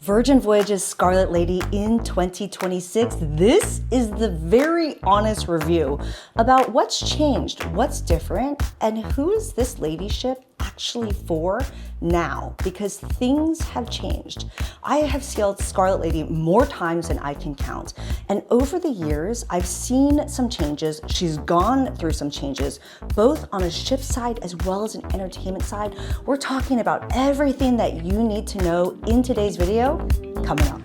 Virgin Voyages Scarlet Lady in 2026. This is the very honest review about what's changed, what's different, and who is this lady ship actually for now, because things have changed. I have sailed Scarlet Lady more times than I can count, and over the years I've seen some changes. She's gone through some changes, both on a ship side as well as an entertainment side. We're talking about everything that you need to know in today's video coming up.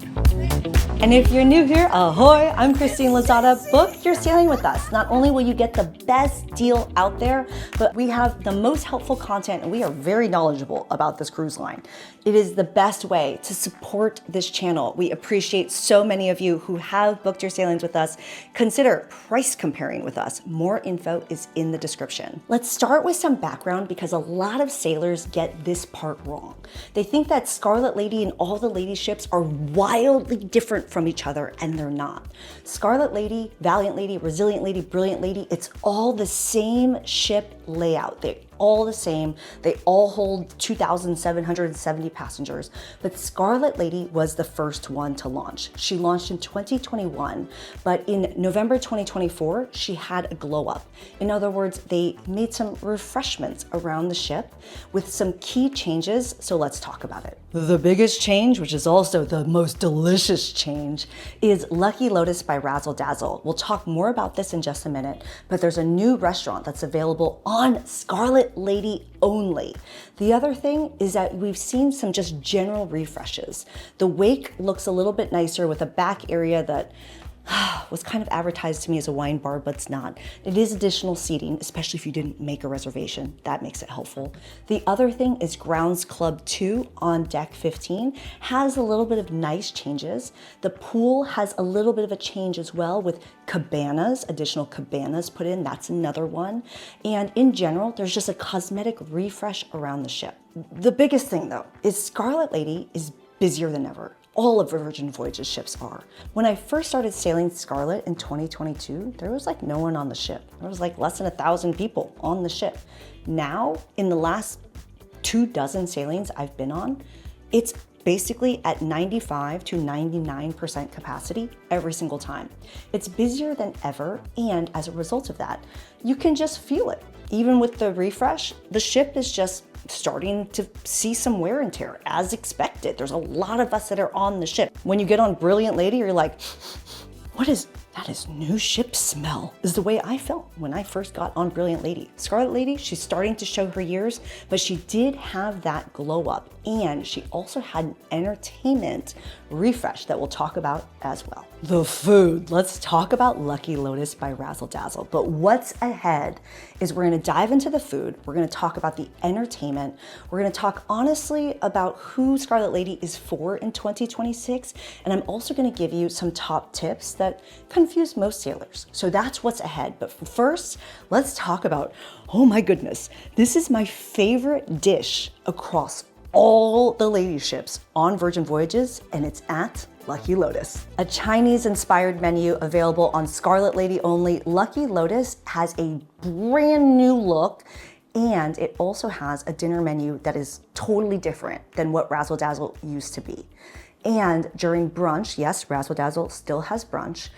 And if you're new here, ahoy, I'm Christine Lozada. Book your sailing with us. Not only will you get the best deal out there, but we have the most helpful content and we are very knowledgeable about this cruise line. It is the best way to support this channel. We appreciate so many of you who have booked your sailings with us. Consider price comparing with us. More info is in the description. Let's start with some background because a lot of sailors get this part wrong. They think that Scarlet Lady and all the lady ships are wildly different from each other, and they're not. Scarlet Lady, Valiant Lady, Resilient Lady, Brilliant Lady, it's all the same ship layout. They're all the same. They all hold 2,770 passengers, but Scarlet Lady was the first one to launch. She launched in 2021, but in November 2024, she had a glow up. In other words, they made some refreshments around the ship with some key changes, so let's talk about it. The biggest change, which is also the most delicious change, is Lucky Lotus by Razzle Dazzle. We'll talk more about this in just a minute, but there's a new restaurant that's available on Scarlet Lady only. The other thing is that we've seen some just general refreshes. The wake looks a little bit nicer with a back area that was kind of advertised to me as a wine bar, but it's not. It is additional seating, especially if you didn't make a reservation. That makes it helpful. The other thing is Grounds Club 2 on deck 15 has a little bit of nice changes. The pool has a little bit of a change as well with cabanas, additional cabanas put in. That's another one. And in general, there's just a cosmetic refresh around the ship. The biggest thing though is Scarlet Lady is busier than ever. All of Virgin Voyages ships are. When I first started sailing Scarlet in 2022, there was like no one on the ship. There was like less than 1,000 people on the ship. Now, in the last 24 sailings I've been on, it's basically at 95 to 99% capacity every single time. It's busier than ever, and as a result of that, you can just feel it. Even with the refresh, the ship is just starting to see some wear and tear as expected. There's a lot of us that are on the ship. When you get on Brilliant Lady, you're like, what is that? Is new ship smell, is the way I felt when I first got on Brilliant Lady. Scarlet Lady, she's starting to show her years, but she did have that glow up, and she also had an entertainment refresh that we'll talk about as well. The food. Let's talk about Lucky Lotus by Razzle Dazzle. But what's ahead is we're gonna dive into the food. We're gonna talk about the entertainment. We're gonna talk honestly about who Scarlet Lady is for in 2026. And I'm also gonna give you some top tips that confuse most sailors. So that's what's ahead. But first, let's talk about, oh my goodness, this is my favorite dish across all the lady ships on Virgin Voyages, and it's at Lucky Lotus. A Chinese-inspired menu available on Scarlet Lady only. Lucky Lotus has a brand new look, and it also has a dinner menu that is totally different than what Razzle Dazzle used to be. And during brunch, yes, Razzle Dazzle still has brunch,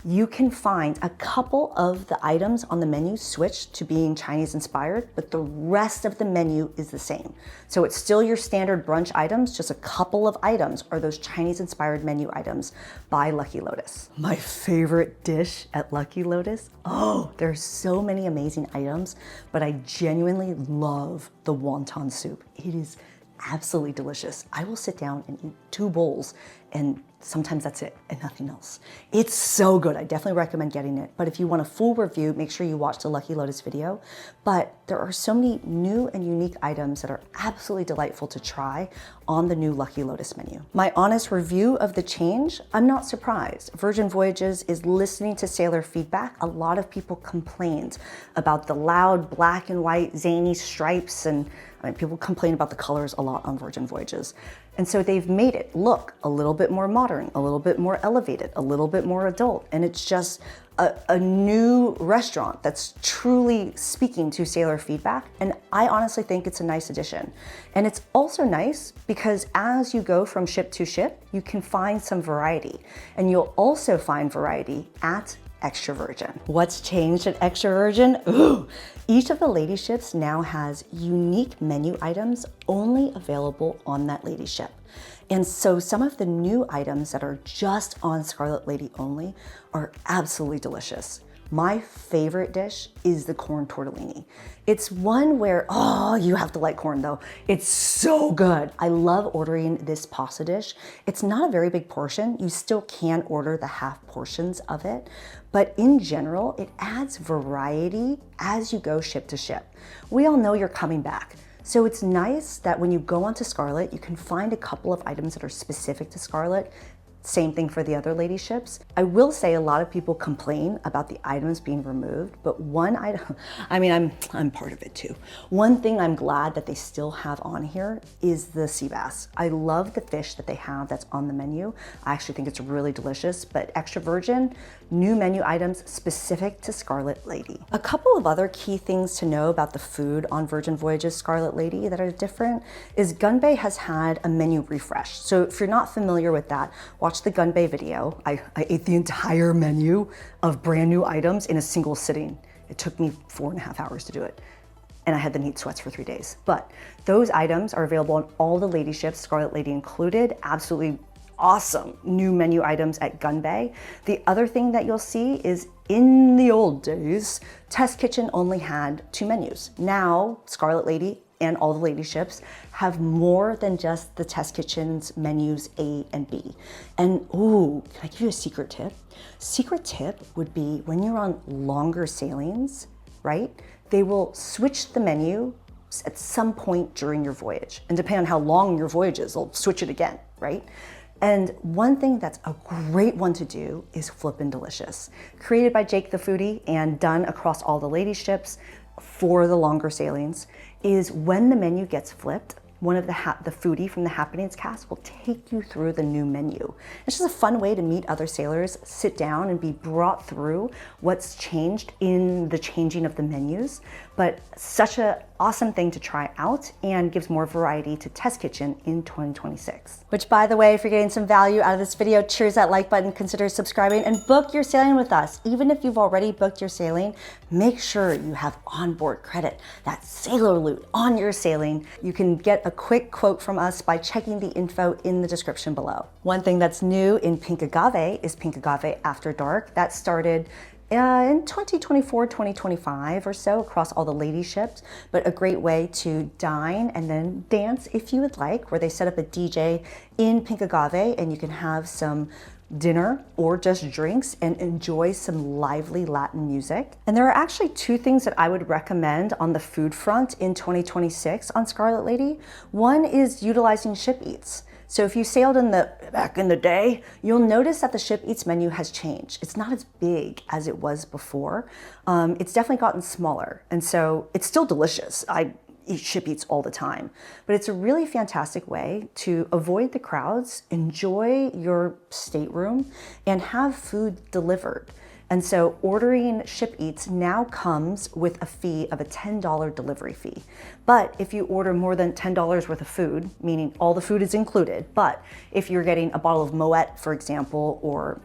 you can find a couple of the items on the menu switched to being Chinese inspired, but the rest of the menu is the same. So it's still your standard brunch items, just a couple of items are those Chinese inspired menu items by Lucky Lotus. My favorite dish at Lucky Lotus, oh, there's so many amazing items, but I genuinely love the wonton soup. It is absolutely delicious. I will sit down and eat 2 bowls, and sometimes that's it and nothing else. It's so good. I definitely recommend getting it. But if you want a full review, make sure you watch the Lucky Lotus video. But there are so many new and unique items that are absolutely delightful to try on the new Lucky Lotus menu. My honest review of the change, I'm not surprised. Virgin Voyages is listening to sailor feedback. A lot of people complained about the loud black and white zany stripes, and I mean, people complain about the colors a lot on Virgin Voyages. And so they've made it look a little bit more modern, a little bit more elevated, a little bit more adult. And it's just a new restaurant that's truly speaking to sailor feedback. And I honestly think it's a nice addition. And it's also nice because as you go from ship to ship, you can find some variety. And you'll also find variety at Extra Virgin. What's changed at Extra Virgin? Ooh. Each of the lady ships now has unique menu items only available on that lady ship. And so some of the new items that are just on Scarlet Lady only are absolutely delicious. My favorite dish is the corn tortellini. It's one where, oh, you have to like corn though. It's so good. I love ordering this pasta dish. It's not a very big portion. You still can order the half portions of it, but in general, it adds variety as you go ship to ship. We all know you're coming back. So it's nice that when you go onto Scarlet, you can find a couple of items that are specific to Scarlet. Same thing for the other lady ships. I will say a lot of people complain about the items being removed, but one item, I mean, I'm part of it too. One thing I'm glad that they still have on here is the sea bass. I love the fish that they have that's on the menu. I actually think it's really delicious, but Extra Virgin, new menu items specific to Scarlet Lady. A couple of other key things to know about the food on Virgin Voyages Scarlet Lady that are different is Gunbae has had a menu refresh. So if you're not familiar with that, watch the Gunbae video. I ate the entire menu of brand new items in a single sitting. It took me 4.5 hours to do it. And I had the heat sweats for 3 days. But those items are available on all the lady ships, Scarlet Lady included. Absolutely awesome new menu items at Gunbae. The other thing that you'll see is in the old days, Test Kitchen only had 2 menus. Now, Scarlet Lady and all the lady ships have more than just the Test Kitchen's menus A and B. And ooh, can I give you a secret tip? Secret tip would be when you're on longer sailings, right? They will switch the menu at some point during your voyage. And depending on how long your voyage is, they'll switch it again, right? And one thing that's a great one to do is Flippin' Delicious. Created by Jake the Foodie and done across all the lady ships for the longer sailings, is when the menu gets flipped, one of the foodie from the Happenings cast will take you through the new menu. It's just a fun way to meet other sailors, sit down and be brought through what's changed in the changing of the menus, but such an awesome thing to try out and gives more variety to Test Kitchen in 2026. Which, by the way, if you're getting some value out of this video, cheers that like button, consider subscribing and book your sailing with us. Even if you've already booked your sailing, make sure you have onboard credit, that sailor loot on your sailing. You can get a quick quote from us by checking the info in the description below. One thing that's new in Pink Agave is Pink Agave After Dark. That started in 2024, 2025 or so across all the lady ships, but a great way to dine and then dance if you would like, where they set up a DJ in Pink Agave and you can have some dinner or just drinks and enjoy some lively Latin music. And there are actually 2 things that I would recommend on the food front in 2026 on Scarlet Lady. One is utilizing Ship Eats. So if you sailed back in the day, you'll notice that the Ship Eats menu has changed. It's not as big as it was before. It's definitely gotten smaller. And so it's still delicious. I eat Ship Eats all the time, but it's a really fantastic way to avoid the crowds, enjoy your stateroom, and have food delivered. And so ordering Ship Eats now comes with a fee of a $10 delivery fee. But if you order more than $10 worth of food, meaning all the food is included, but if you're getting a bottle of Moet, for example, or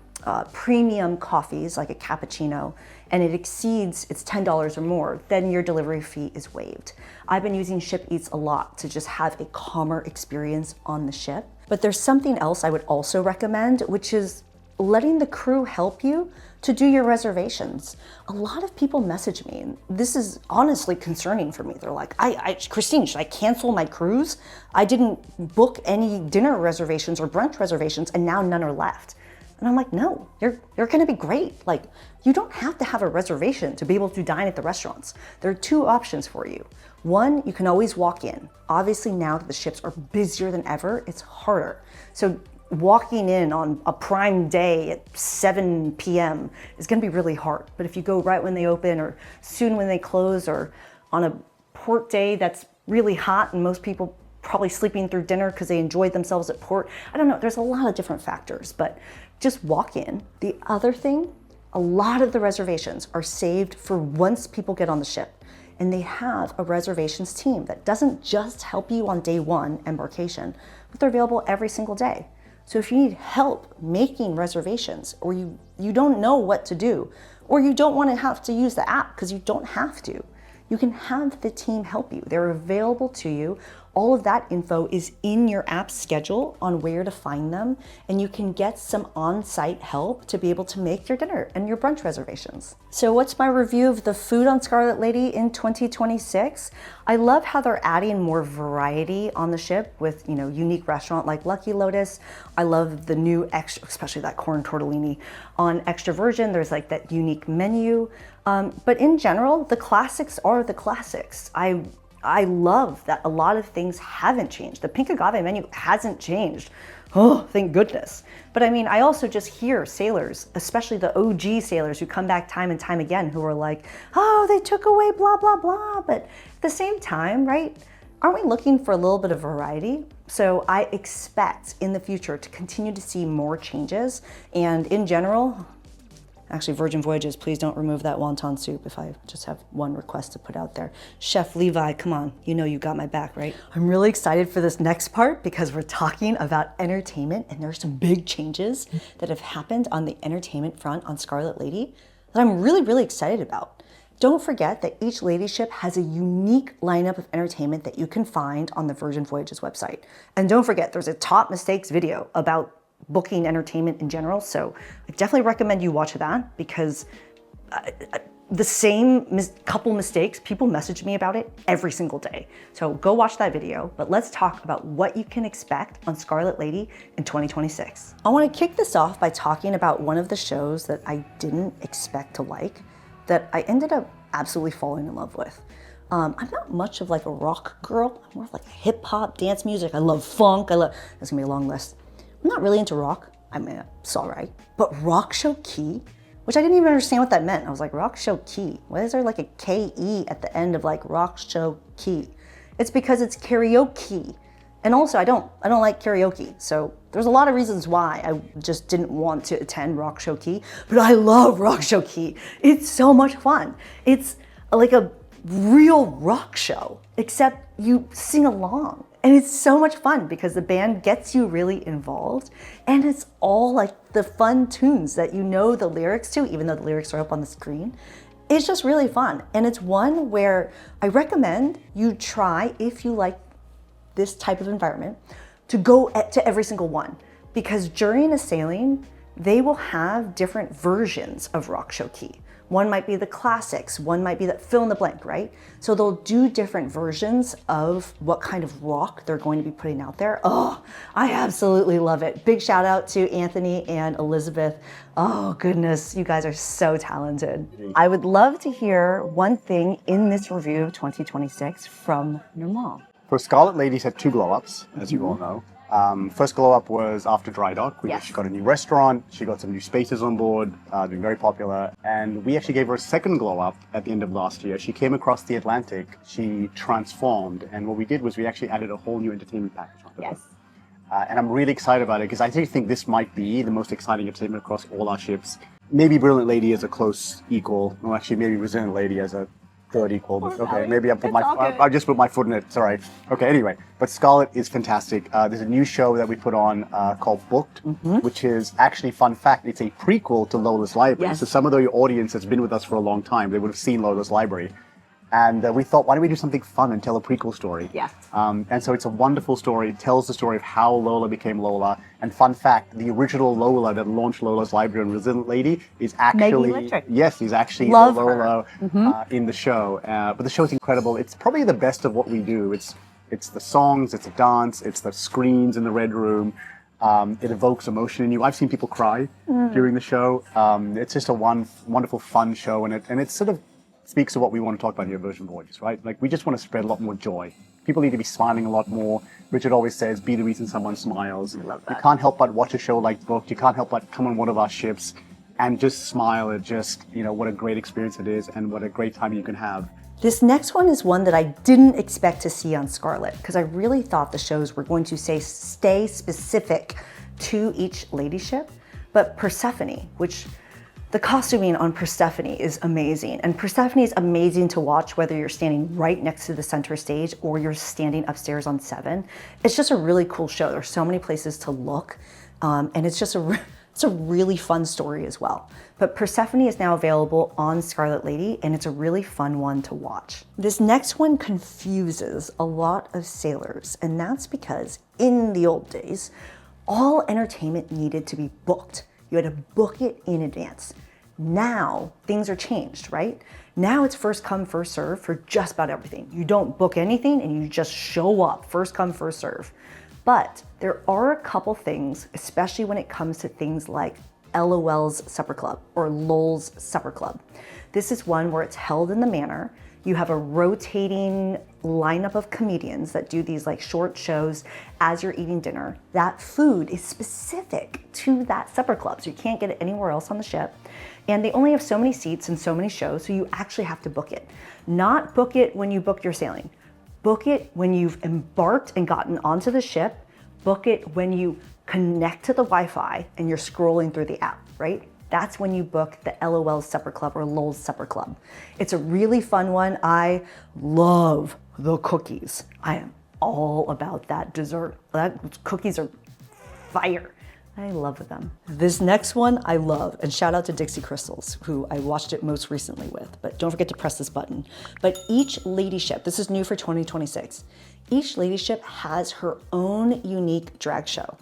premium coffees like a cappuccino, and it exceeds it's $10 or more, then your delivery fee is waived. I've been using Ship Eats a lot to just have a calmer experience on the ship. But there's something else I would also recommend, which is letting the crew help you to do your reservations. A lot of people message me, and this is honestly concerning for me. They're like, Christine, should I cancel my cruise? I didn't book any dinner reservations or brunch reservations, and now none are left. And I'm like, no, you're gonna be great. Like, you don't have to have a reservation to be able to dine at the restaurants. There are 2 options for you. One, you can always walk in. Obviously now that the ships are busier than ever, it's harder. So walking in on a prime day at 7 p.m. is gonna be really hard. But if you go right when they open or soon when they close or on a port day that's really hot and most people probably sleeping through dinner because they enjoyed themselves at port. I don't know, there's a lot of different factors, but just walk in. The other thing, a lot of the reservations are saved for once people get on the ship. And they have a reservations team that doesn't just help you on day one embarkation, but they're available every single day. So if you need help making reservations, or you don't know what to do, or you don't want to have to use the app because you don't have to, you can have the team help you. They're available to you. All of that info is in your app schedule on where to find them, and you can get some on-site help to be able to make your dinner and your brunch reservations. So what's my review of the food on Scarlet Lady in 2026? I love how they're adding more variety on the ship with, unique restaurant like Lucky Lotus. I love the new extra, especially that corn tortellini on Extra Virgin. There's like that unique menu. But in general, the classics are the classics. I love that a lot of things haven't changed. The pink agave menu hasn't changed. Oh, thank goodness. But I mean, I also just hear sailors, especially the OG sailors who come back time and time again, who are like, oh, they took away blah, blah, blah. But at the same time, right, aren't we looking for a little bit of variety? So I expect in the future to continue to see more changes. And in general, actually, Virgin Voyages, please don't remove that wonton soup if I just have one request to put out there. Chef Levi, come on, you got my back, right? I'm really excited for this next part because we're talking about entertainment, and there are some big changes that have happened on the entertainment front on Scarlet Lady that I'm really, really excited about. Don't forget that each lady ship has a unique lineup of entertainment that you can find on the Virgin Voyages website. And don't forget, there's a top mistakes video about booking entertainment in general. So I definitely recommend you watch that because the same couple mistakes, people message me about it every single day. So go watch that video, but let's talk about what you can expect on Scarlet Lady in 2026. I want to kick this off by talking about one of the shows that I didn't expect to like, that I ended up absolutely falling in love with. I'm not much of like a rock girl. I'm more of like hip hop, dance music. I love funk. That's gonna be a long list. I'm not really into rock. I mean, it's all right. But Rock Show Key, which I didn't even understand what that meant. I was like, Rock Show Key? Why is there like a K-E at the end of like Rock Show Key? It's because it's karaoke. And also I don't like karaoke. So there's a lot of reasons why I just didn't want to attend Rock Show Key, but I love Rock Show Key. It's so much fun. It's like a real rock show, except you sing along. And it's so much fun because the band gets you really involved, and it's all like the fun tunes that you know the lyrics to, even though the lyrics are up on the screen. It's just really fun. And it's one where I recommend you try, if you like this type of environment, to go to every single one, because during a sailing, they will have different versions of Rock Show Key. One might be the classics, one might be the fill in the blank, right? So they'll do different versions of what kind of rock they're going to be putting out there. Oh, I absolutely love it. Big shout out to Anthony and Elizabeth. Oh goodness, you guys are so talented. I would love to hear one thing in this review of 2026 from your mom. For Scarlet Lady's had two glow-ups, as you all know. First glow-up was after dry dock. She got a new restaurant, she got some new spaces on board, doing very popular, and we actually gave her a second glow-up at the end of last year. She came across the Atlantic, she transformed, and what we did was we actually added a whole new entertainment package onto it. And I'm really excited about it because I actually think this might be the most exciting entertainment across all our ships. Maybe Brilliant Lady as a close equal, or actually maybe Resilient Lady as a third equal, but okay, maybe I just put my foot in it, it's all right. Okay, anyway, but Scarlet is fantastic. There's a new show that we put on called Booked, which is actually, fun fact, it's a prequel to Lola's Library. So some of the audience that's been with us for a long time, they would have seen Lola's Library. And we thought, why don't we do something fun and tell a prequel story? And so it's a wonderful story. It tells the story of how Lola became Lola. And fun fact, the original Lola that launched Lola's Library and Resilient Lady is actually... Yes, he's actually the Lola in the show. But the show's incredible. It's probably the best of what we do. It's the songs, it's the dance, it's the screens in the red room. It evokes emotion in you. I've seen people cry during the show. It's just a wonderful, fun show. And it sort of speaks to what we want to talk about here at Virgin Voyages, right? Like, we just want to spread a lot more joy. People need to be smiling a lot more. Richard always says, be the reason someone smiles. I love that. You can't help but watch a show like Booked. You can't help but come on one of our ships and just smile at just, what a great experience it is and what a great time you can have. This next one is one that I didn't expect to see on Scarlet because I really thought the shows were going to stay specific to each ladyship, but Persephone, which the costuming on Persephone is amazing. And Persephone is amazing to watch whether you're standing right next to the center stage or you're standing upstairs on 7. It's just a really cool show. There's so many places to look. And it's just it's a really fun story as well. But Persephone is now available on Scarlet Lady, and it's a really fun one to watch. This next one confuses a lot of sailors, and that's because in the old days, all entertainment needed to be booked. You had to book it in advance. Now, things are changed, right? Now it's first come, first serve for just about everything. You don't book anything and you just show up, first come, first serve. But there are a couple things, especially when it comes to things like LOL's Supper Club or LOL's Supper Club. This is one where it's held in the manor. You have a rotating lineup of comedians that do these like short shows as you're eating dinner. That food is specific to that supper club, so you can't get it anywhere else on the ship. And they only have so many seats and so many shows, so you actually have to book it. Not book it when you book your sailing. Book it when you've embarked and gotten onto the ship. Book it when you connect to the Wi-Fi and you're scrolling through the app, right? That's when you book the LOL's Supper Club or LOL's Supper Club. It's a really fun one. I love the cookies. I am all about that dessert. Cookies are fire. I love them. This next one I love, and shout out to Dixie Crystals, who I watched it most recently with, but don't forget to press this button. But each ladyship, this is new for 2026, each ladyship has her own unique drag show.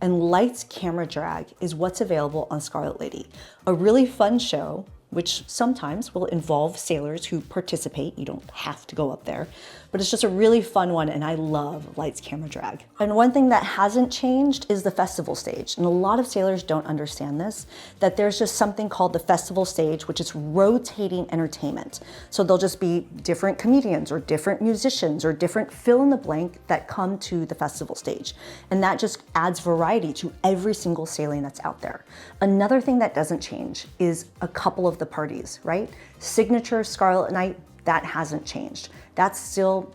And Lights, Camera, Drag is what's available on Scarlet Lady. A really fun show, which sometimes will involve sailors who participate. You don't have to go up there, but it's just a really fun one, and I love Lights, Camera, Drag. And one thing that hasn't changed is the festival stage. And a lot of sailors don't understand this, that there's just something called the festival stage, which is rotating entertainment. So there'll just be different comedians or different musicians or different fill in the blank that come to the festival stage. And that just adds variety to every single sailing that's out there. Another thing that doesn't change is a couple of the parties, right? Signature Scarlet Night, that hasn't changed. That's still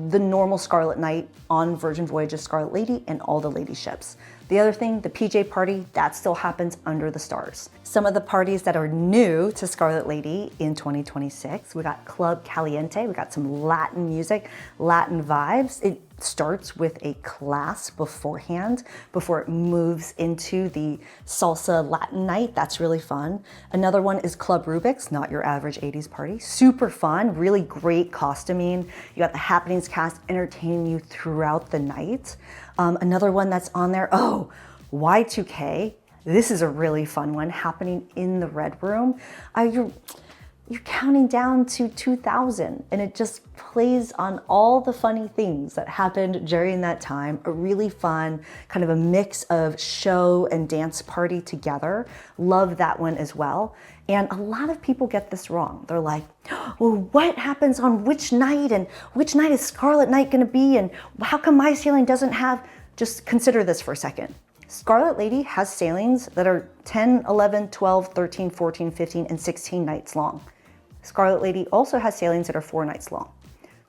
the normal Scarlet Night on Virgin Voyages Scarlet Lady and all the lady ships. The other thing, the PJ party, that still happens under the stars. Some of the parties that are new to Scarlet Lady in 2026, we got Club Caliente, we got some Latin music, Latin vibes. It starts with a class beforehand, before it moves into the salsa Latin night. That's really fun. Another one is Club Rubik's, not your average 80s party. Super fun, really great costuming. You got the Happenings cast entertaining you throughout the night. Another one that's on there, Y2K. This is a really fun one happening in the Red Room. You're counting down to 2000, and it just plays on all the funny things that happened during that time. A really fun kind of a mix of show and dance party together. Love that one as well. And a lot of people get this wrong. They're like, well, what happens on which night, and which night is Scarlet Night gonna be, and how come my sailing doesn't have, just consider this for a second. Scarlet Lady has sailings that are 10, 11, 12, 13, 14, 15, and 16 nights long. Scarlet Lady also has sailings that are 4 nights long.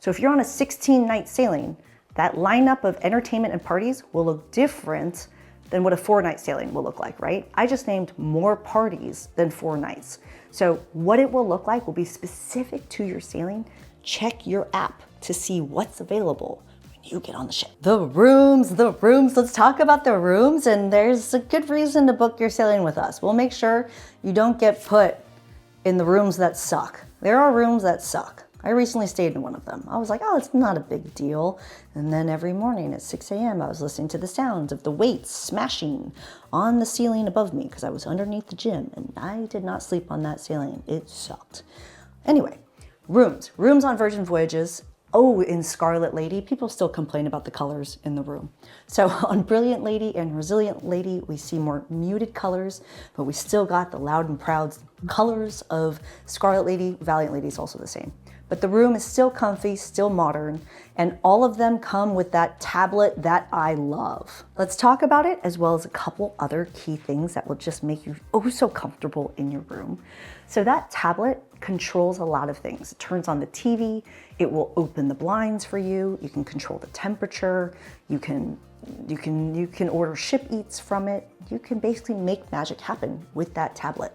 So if you're on a 16-night sailing, that lineup of entertainment and parties will look different than what a 4-night sailing will look like, right? I just named more parties than 4 nights. So what it will look like will be specific to your sailing. Check your app to see what's available when you get on the ship. The rooms, let's talk about the rooms. And there's a good reason to book your sailing with us. We'll make sure you don't get put in the rooms that suck. There are rooms that suck. I recently stayed in one of them. I was like, oh, it's not a big deal. And then every morning at 6 a.m., I was listening to the sounds of the weights smashing on the ceiling above me because I was underneath the gym, and I did not sleep on that ceiling. It sucked. Anyway, rooms on Virgin Voyages. Oh, in Scarlet Lady, people still complain about the colors in the room. So on Brilliant Lady and Resilient Lady, we see more muted colors, but we still got the loud and proud colors of Scarlet Lady. Valiant Lady is also the same. but the room is still comfy, still modern, and all of them come with that tablet that I love. Let's talk about it, as well as a couple other key things that will just make you oh so comfortable in your room. So that tablet controls a lot of things. It turns on the TV, it will open the blinds for you, you can control the temperature, you can order ship eats from it. You can basically make magic happen with that tablet.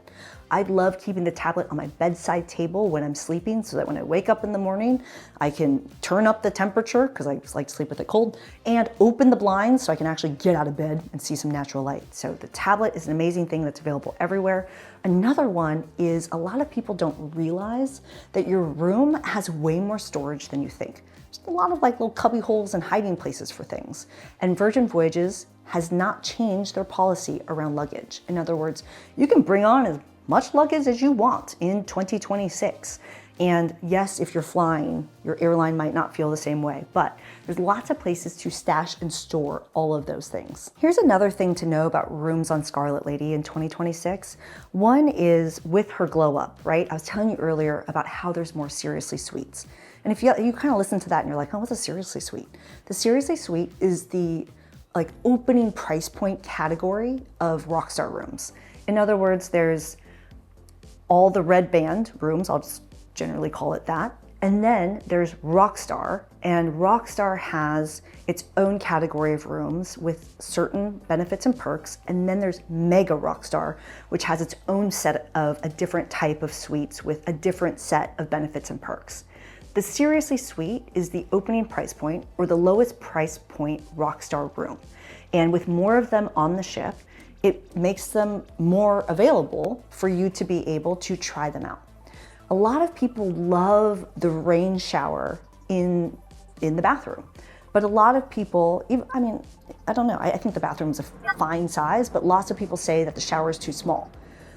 I love keeping the tablet on my bedside table when I'm sleeping so that when I wake up in the morning, I can turn up the temperature because I just like to sleep with it cold and open the blinds so I can actually get out of bed and see some natural light. So the tablet is an amazing thing that's available everywhere. Another one is a lot of people don't realize that your room has way more storage than you think. Just a lot of like little cubby holes and hiding places for things. And Virgin Voyages has not changed their policy around luggage. In other words, you can bring on as much luggage as you want in 2026. And yes, if you're flying, your airline might not feel the same way, but there's lots of places to stash and store all of those things. Here's another thing to know about rooms on Scarlet Lady in 2026. One is with her glow up, right? I was telling you earlier about how there's more Seriously Suites. And if you kind of listen to that and you're like, oh, what's a Seriously Suite? The Seriously Suite is the like opening price point category of Rockstar rooms. In other words, there's all the red band rooms, I'll just generally call it that. And then there's Rockstar, and Rockstar has its own category of rooms with certain benefits and perks. And then there's Mega Rockstar, which has its own set of a different type of suites with a different set of benefits and perks. The Seriously Suite is the opening price point or the lowest price point Rockstar room. And with more of them on the ship, it makes them more available for you to be able to try them out. A lot of people love the rain shower in the bathroom, but a lot of people, I mean, I don't know, I think the bathroom is a fine size, but lots of people say that the shower is too small.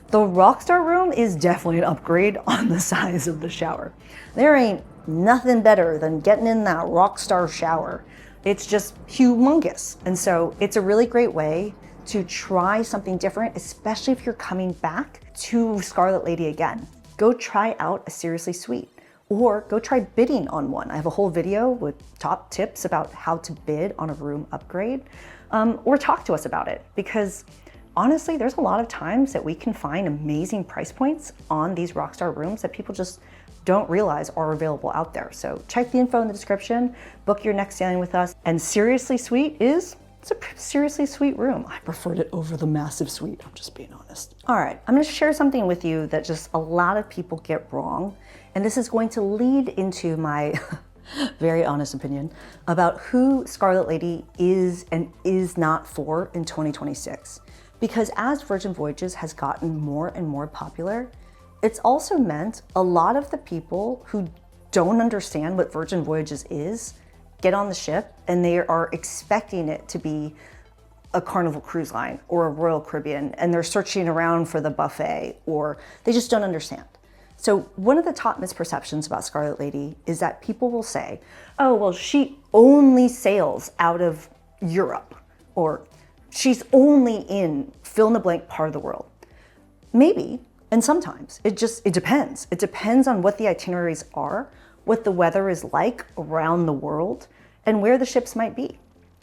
The Rockstar room is definitely an upgrade on the size of the shower. There ain't nothing better than getting in that Rockstar shower. It's just humongous. And so it's a really great way to try something different, especially if you're coming back to Scarlet Lady again. Go try out a Seriously Suite or go try bidding on one. I have a whole video with top tips about how to bid on a room upgrade, or talk to us about it, because honestly, there's a lot of times that we can find amazing price points on these Rockstar rooms that people just don't realize are available out there. So check the info in the description, book your next sailing with us, and Seriously Suite it's a seriously sweet room. I preferred it over the massive suite, I'm just being honest. All right, I'm gonna share something with you that just a lot of people get wrong, and this is going to lead into my very honest opinion about who Scarlet Lady is and is not for in 2026. Because as Virgin Voyages has gotten more and more popular, it's also meant a lot of the people who don't understand what Virgin Voyages is get on the ship and they are expecting it to be a Carnival Cruise Line or a Royal Caribbean, and they're searching around for the buffet, or they just don't understand. So one of the top misperceptions about Scarlet Lady is that people will say, oh, well, she only sails out of Europe, or she's only in fill in the blank part of the world. Maybe, and sometimes, it depends. It depends on what the itineraries are, what the weather is like around the world, and where the ships might be.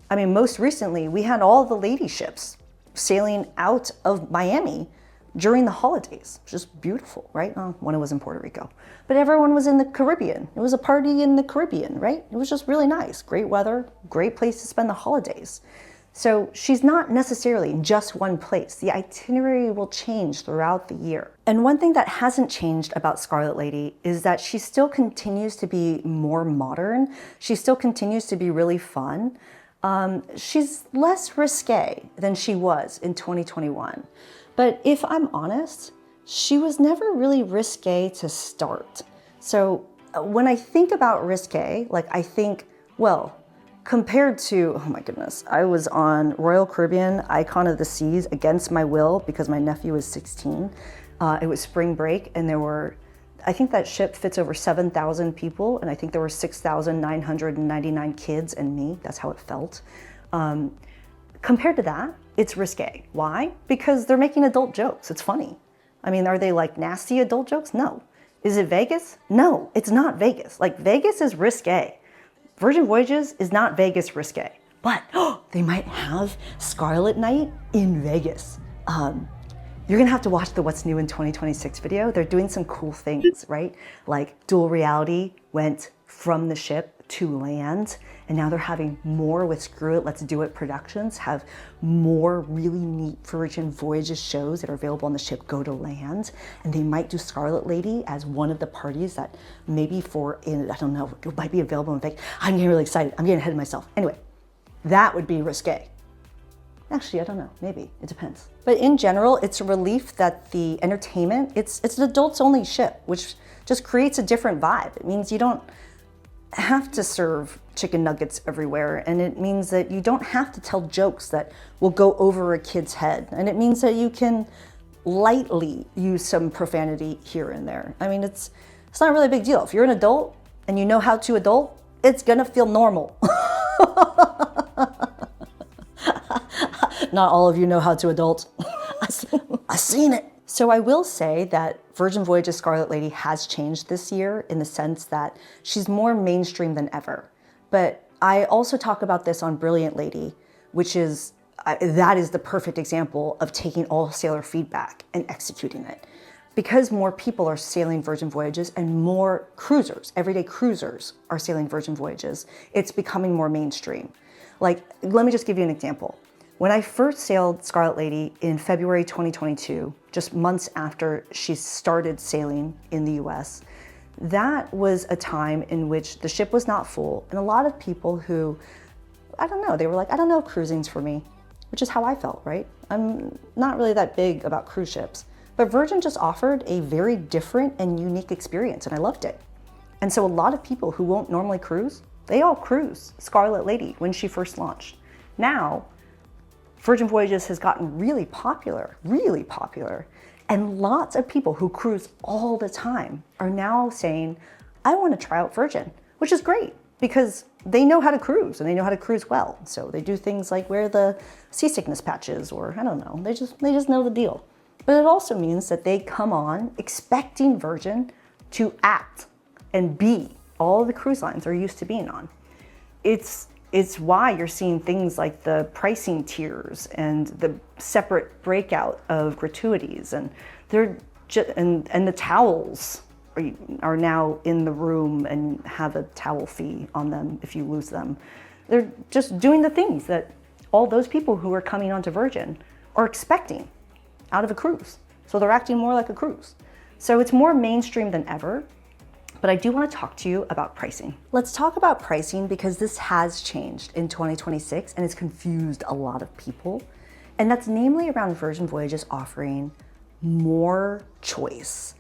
I mean, most recently, we had all the lady ships sailing out of Miami during the holidays, which is beautiful, right? Well, when it was in Puerto Rico. But everyone was in the Caribbean. It was a party in the Caribbean, right? It was just really nice. Great weather, great place to spend the holidays. So she's not necessarily in just one place. The itinerary will change throughout the year. And one thing that hasn't changed about Scarlet Lady is that she still continues to be more modern. She still continues to be really fun. She's less risque than she was in 2021. But if I'm honest, she was never really risque to start. So when I think about risque, like I think, well, compared to, oh my goodness, I was on Royal Caribbean, Icon of the Seas, against my will because my nephew was 16. It was spring break, and I think that ship fits over 7,000 people, and I think there were 6,999 kids and me. That's how it felt. Compared to that, it's risque. Why? Because they're making adult jokes. It's funny. I mean, are they like nasty adult jokes? No. Is it Vegas? No, it's not Vegas. Like, Vegas is risque. Virgin Voyages is not Vegas risque, but they might have Scarlet Night in Vegas. You're gonna have to watch the What's New in 2026 video. They're doing some cool things, right? Like dual reality went from the ship to land, and now they're having more with Screw It, Let's Do It Productions, have more really neat Virgin Voyages shows that are available on the ship go to land, and they might do Scarlet Lady as one of the parties that maybe I don't know, it might be available in Vegas. I'm getting really excited. I'm getting ahead of myself. Anyway, that would be risque. Actually, I don't know, maybe, it depends. But in general, it's a relief that the entertainment, it's an adults only ship, which just creates a different vibe. It means you don't have to serve chicken nuggets everywhere, and it means that you don't have to tell jokes that will go over a kid's head, and it means that you can lightly use some profanity here and there. I mean, it's not really a big deal. If you're an adult and you know how to adult, it's gonna feel normal. Not all of you know how to adult. I've seen it. So I will say that Virgin Voyages Scarlet Lady has changed this year in the sense that she's more mainstream than ever. But I also talk about this on Brilliant Lady, which is, that is the perfect example of taking all sailor feedback and executing it. Because more people are sailing Virgin Voyages and more cruisers, everyday cruisers are sailing Virgin Voyages, it's becoming more mainstream. Like, let me just give you an example. When I first sailed Scarlet Lady in February 2022, just months after she started sailing in the US, that was a time in which the ship was not full, and a lot of people who, I don't know, they were like, I don't know if cruising's for me, which is how I felt, right? I'm not really that big about cruise ships, but Virgin just offered a very different and unique experience, and I loved it. And so a lot of people who won't normally cruise, they all cruise Scarlet Lady when she first launched. Now, Virgin Voyages has gotten really popular, and lots of people who cruise all the time are now saying, I want to try out Virgin, which is great because they know how to cruise and they know how to cruise well. So they do things like wear the seasickness patches, or I don't know, they just know the deal. But it also means that they come on expecting Virgin to act and be all the cruise lines are used to being on. It's why you're seeing things like the pricing tiers and the separate breakout of gratuities, and and the towels are now in the room and have a towel fee on them if you lose them. They're just doing the things that all those people who are coming onto Virgin are expecting out of a cruise. So they're acting more like a cruise. So it's more mainstream than ever. But I do want to talk to you about pricing. Let's talk about pricing because this has changed in 2026 and it's confused a lot of people. And that's namely around Virgin Voyages offering more choice.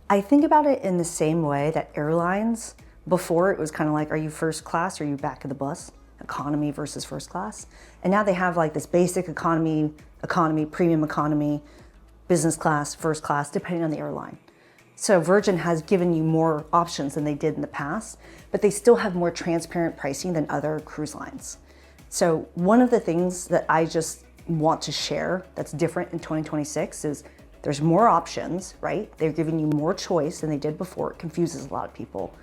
I think about it in the same way that airlines, before it was kind of like, are you first class or are you back of the bus? Economy versus first class. And now they have like this basic economy, premium economy, business class, first class, depending on the airline. So Virgin has given you more options than they did in the past, but they still have more transparent pricing than other cruise lines. So one of the things that I just want to share that's different in 2026 is there's more options, right? They're giving you more choice than they did before. It confuses a lot of people.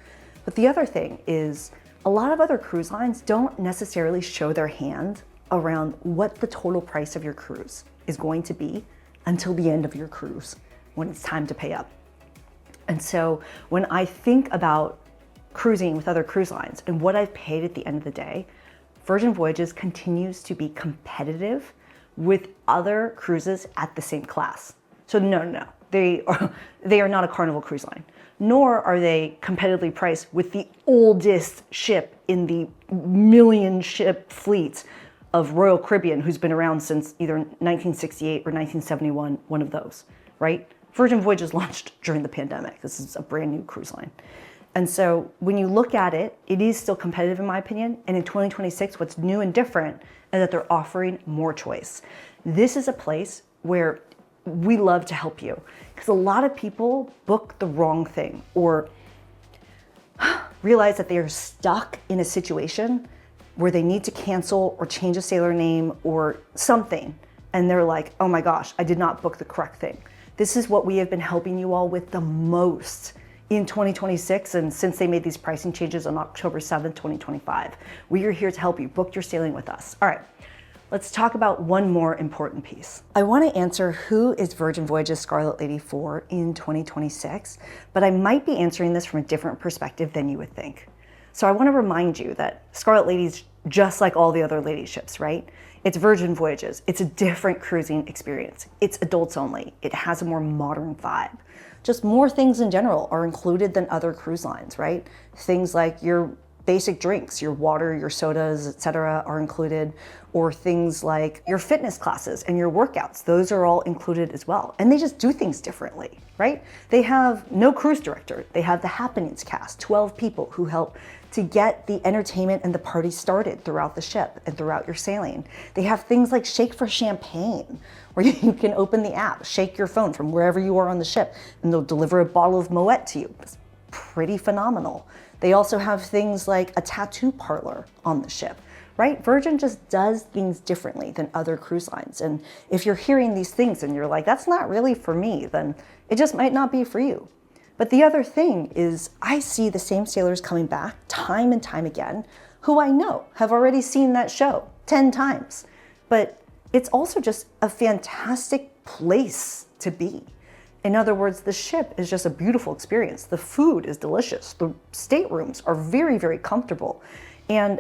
But the other thing is a lot of other cruise lines don't necessarily show their hand around what the total price of your cruise is going to be until the end of your cruise when it's time to pay up. And so when I think about cruising with other cruise lines and what I've paid at the end of the day, Virgin Voyages continues to be competitive with other cruises at the same class. So no, they are not a Carnival cruise line, nor are they competitively priced with the oldest ship in the million ship fleet of Royal Caribbean, who's been around since either 1968 or 1971, one of those, right? Virgin Voyages launched during the pandemic. This is a brand new cruise line. And so when you look at it, it is still competitive in my opinion. And in 2026, what's new and different is that they're offering more choice. This is a place where we love to help you because a lot of people book the wrong thing or realize that they are stuck in a situation where they need to cancel or change a sailor name or something. And they're like, oh my gosh, I did not book the correct thing. This is what we have been helping you all with the most in 2026, and since they made these pricing changes on October 7th, 2025. We are here to help you book your sailing with us. All right, let's talk about one more important piece. I want to answer who is Virgin Voyages Scarlet Lady for in 2026, but I might be answering this from a different perspective than you would think. So I want to remind you that Scarlet Lady's just like all the other lady ships, right? It's Virgin Voyages. It's a different cruising experience. It's adults only. It has a more modern vibe. Just more things in general are included than other cruise lines, right? Things like your basic drinks, your water, your sodas, etc. are included, or things like your fitness classes and your workouts. Those are all included as well. And they just do things differently, right? They have no cruise director. They have the happenings cast, 12 people who help to get the entertainment and the party started throughout the ship and throughout your sailing. They have things like Shake for Champagne, where you can open the app, shake your phone from wherever you are on the ship, and they'll deliver a bottle of Moet to you. It's pretty phenomenal. They also have things like a tattoo parlor on the ship, right? Virgin just does things differently than other cruise lines. And if you're hearing these things and you're like, that's not really for me, then it just might not be for you. But the other thing is I see the same sailors coming back time and time again who I know have already seen that show 10 times. But it's also just a fantastic place to be. In other words, the ship is just a beautiful experience. The food is delicious. The staterooms are very, very comfortable. And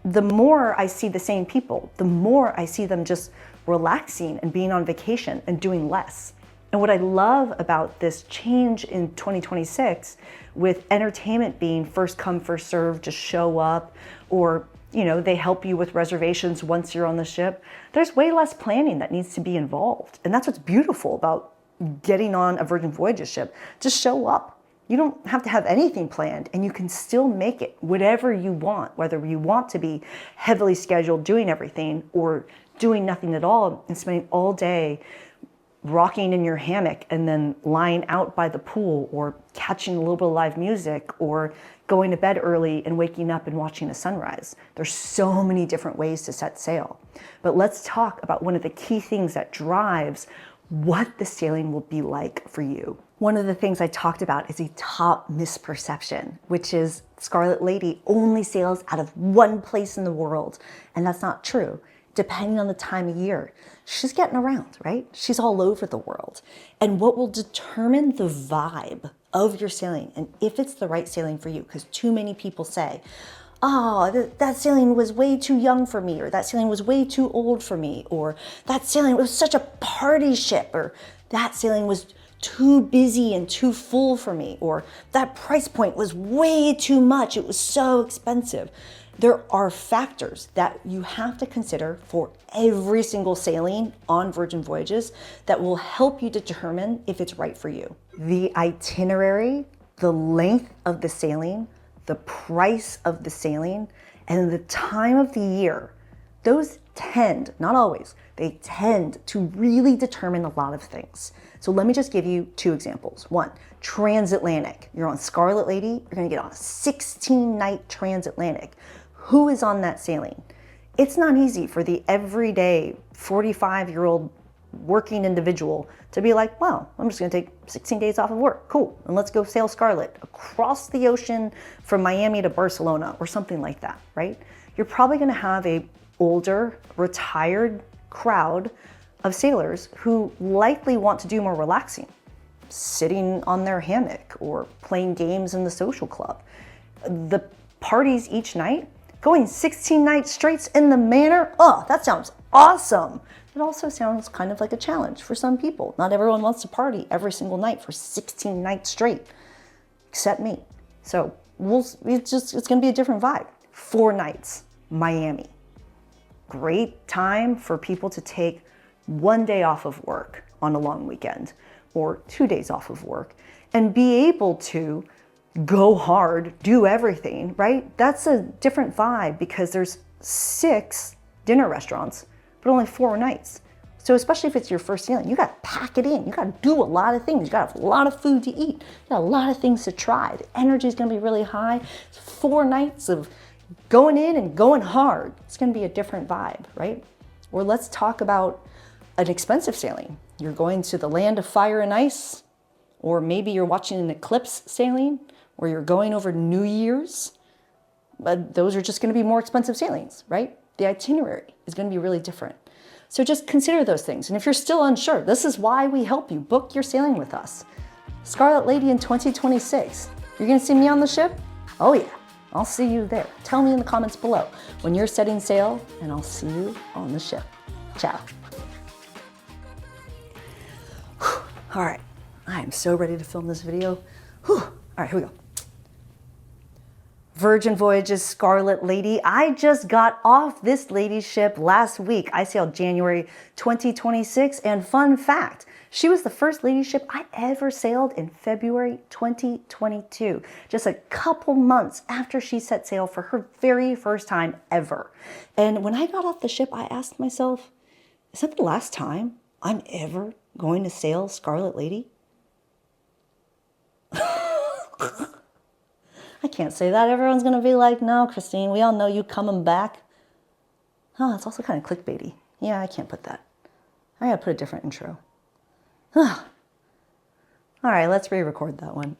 the more I see the same people, the more I see them just relaxing and being on vacation and doing less. And what I love about this change in 2026 with entertainment being first come, first serve, just show up, or they help you with reservations once you're on the ship, there's way less planning that needs to be involved. And that's what's beautiful about getting on a Virgin Voyages ship. Just show up. You don't have to have anything planned, and you can still make it whatever you want, whether you want to be heavily scheduled doing everything or doing nothing at all and spending all day rocking in your hammock and then lying out by the pool or catching a little bit of live music or going to bed early and waking up and watching a sunrise. There's so many different ways to set sail. But let's talk about one of the key things that drives what the sailing will be like for you. One of the things I talked about is a top misperception, which is Scarlet Lady only sails out of one place in the world. And that's not true. Depending on the time of year, she's getting around, right? She's all over the world. And what will determine the vibe of your sailing and if it's the right sailing for you, because too many people say, oh, that sailing was way too young for me, or that sailing was way too old for me, or that sailing was such a party ship, or that sailing was too busy and too full for me, or that price point was way too much, it was so expensive. There are factors that you have to consider for every single sailing on Virgin Voyages that will help you determine if it's right for you. The itinerary, the length of the sailing, the price of the sailing, and the time of the year, those tend, not always, they tend to really determine a lot of things. So let me just give you two examples. One, transatlantic. You're on Scarlet Lady, you're gonna get on a 16-night transatlantic. Who is on that sailing? It's not easy for the everyday 45-year-old working individual to be like, well, I'm just gonna take 16 days off of work, cool, and let's go sail Scarlet across the ocean from Miami to Barcelona or something like that, right? You're probably gonna have a older, retired crowd of sailors who likely want to do more relaxing, sitting on their hammock or playing games in the social club. The parties each night, going 16 nights straight in the manor, oh, that sounds awesome. It also sounds kind of like a challenge for some people. Not everyone wants to party every single night for 16 nights straight, except me. So it's gonna be a different vibe. 4 nights, Miami. Great time for people to take 1 day off of work on a long weekend or 2 days off of work and be able to go hard, do everything, right? That's a different vibe because there's 6 dinner restaurants, but only 4 nights. So especially if it's your first sailing, you gotta pack it in. You gotta do a lot of things. You gotta have a lot of food to eat. You got a lot of things to try. The energy is gonna be really high. 4 nights of going in and going hard. It's gonna be a different vibe, right? Or let's talk about an expensive sailing. You're going to the land of fire and ice, or maybe you're watching an eclipse sailing, or you're going over New Year's. But those are just going to be more expensive sailings, right? The itinerary is going to be really different. So just consider those things. And if you're still unsure, this is why we help you book your sailing with us. Scarlet Lady in 2026. You're going to see me on the ship? Oh yeah, I'll see you there. Tell me in the comments below when you're setting sail, and I'll see you on the ship. Ciao. Whew. All right, I am so ready to film this video. Whew. All right, here we go. Virgin Voyages Scarlet Lady. I just got off this lady's ship last week. I sailed January 2026, and fun fact, she was the first lady ship I ever sailed in February 2022, just a couple months after she set sail for her very first time ever. And when I got off the ship, I asked myself, is that the last time I'm ever going to sail Scarlet Lady? I can't say that. Everyone's going to be like, no, Christine, we all know you coming back. Oh, it's also kind of clickbaity. Yeah, I can't put that. I got to put a different intro. All right, let's re-record that one.